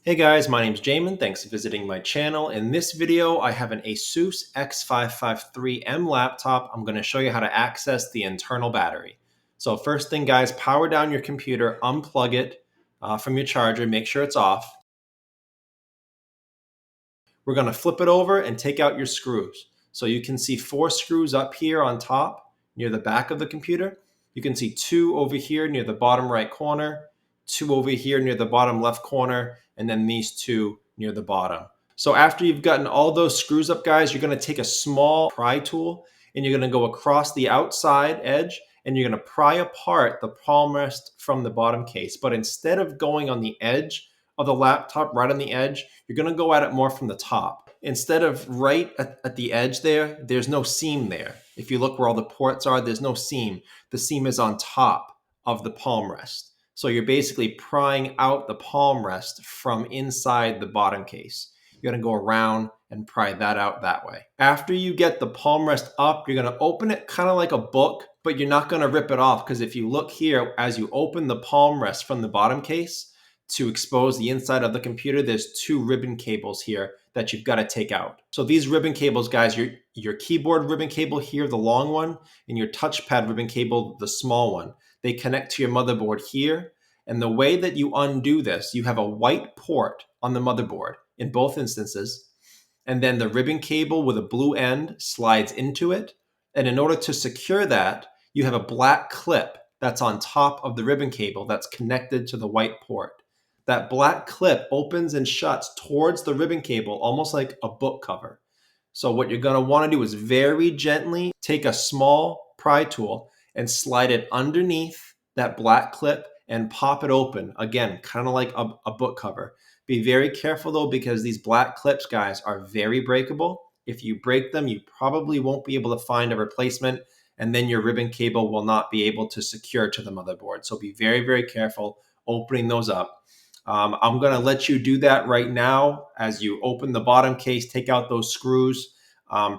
Hey guys, my name's Jamin. Thanks for visiting my channel. In this video, I have an Asus X553M laptop. I'm going to show you how to access the internal battery. So first thing guys, power down your computer, unplug it from your charger, make sure it's off. We're going to flip it over and take out your screws. So you can see 4 screws up here on top near the back of the computer. You can see 2 over here near the bottom right corner, 2 over here near the bottom left corner, and then these 2 near the bottom. So after you've gotten all those screws up, guys, you're going to take a small pry tool and you're going to go across the outside edge and you're going to pry apart the palm rest from the bottom case. But instead of going on the edge of the laptop, right on the edge, you're going to go at it more from the top. Instead of right at the edge there's no seam there. If you look where all the ports are, there's no seam. The seam is on top of the palm rest. So you're basically prying out the palm rest from inside the bottom case. You're going to go around and pry that out that way. After you get the palm rest up, you're going to open it kind of like a book, but you're not going to rip it off, because if you look here, as you open the palm rest from the bottom case to expose the inside of the computer, there's 2 ribbon cables here that you've got to take out. So these ribbon cables, guys, your keyboard ribbon cable here, the long one, and your touchpad ribbon cable, the small one, they connect to your motherboard here. And the way that you undo this, you have a white port on the motherboard in both instances, and then the ribbon cable with a blue end slides into it. And in order to secure that, you have a black clip that's on top of the ribbon cable that's connected to the white port. That black clip opens and shuts towards the ribbon cable, almost like a book cover. So what you're going to want to do is very gently take a small pry tool and slide it underneath that black clip and pop it open. Again, kind of like a book cover. Be very careful though, because these black clips, guys, are very breakable. If you break them, you probably won't be able to find a replacement, and then your ribbon cable will not be able to secure to the motherboard. So be very, very careful opening those up. I'm going to let you do that right now. As you open the bottom case, take out those screws,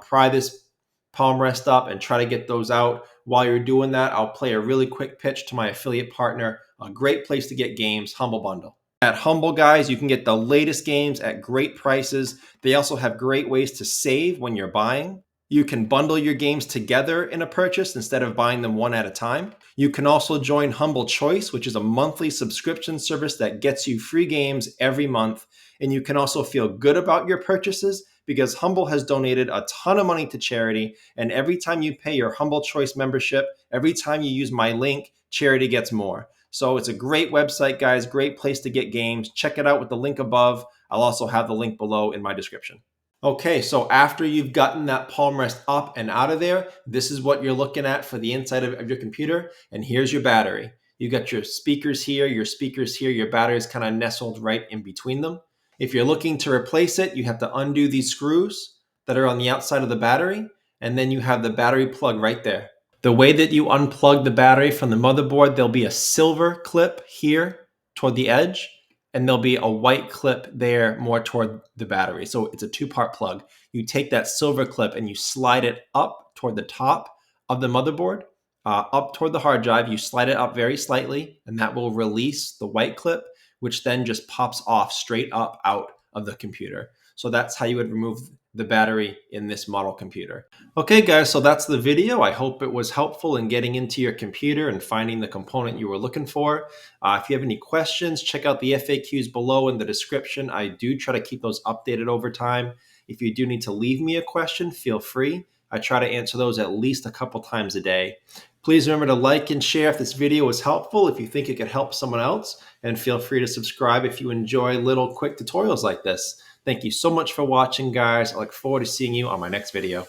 pry this palm rest up and try to get those out. While you're doing that, I'll play a really quick pitch to my affiliate partner, a great place to get games, Humble Bundle. At Humble, guys, you can get the latest games at great prices. They also have great ways to save when you're buying. You can bundle your games together in a purchase instead of buying them one at a time. You can also join Humble Choice, which is a monthly subscription service that gets you free games every month. And you can also feel good about your purchases because Humble has donated a ton of money to charity. And every time you pay your Humble Choice membership, every time you use my link, charity gets more. So it's a great website, guys, great place to get games. Check it out with the link above. I'll also have the link below in my description. Okay, so after you've gotten that palm rest up and out of there, this is what you're looking at for the inside of your computer. And here's your battery. You got your speakers here, your battery is kind of nestled right in between them. If you're looking to replace it, you have to undo these screws that are on the outside of the battery, and then you have the battery plug right there. The way that you unplug the battery from the motherboard, there'll be a silver clip here toward the edge, and there'll be a white clip there more toward the battery. So it's a 2-part plug. You take that silver clip and you slide it up toward the top of the motherboard, up toward the hard drive. You slide it up very slightly, and that will release the white clip, which then just pops off straight up out of the computer. So that's how you would remove the battery in this model computer. Okay guys, so that's the video. I hope it was helpful in getting into your computer and finding the component you were looking for. If you have any questions, check out the FAQs below in the description. I do try to keep those updated over time. If you do need to leave me a question, feel free. I try to answer those at least a couple times a day. Please remember to like and share if this video was helpful, if you think it could help someone else, and feel free to subscribe if you enjoy little quick tutorials like this. Thank you so much for watching, guys. I look forward to seeing you on my next video.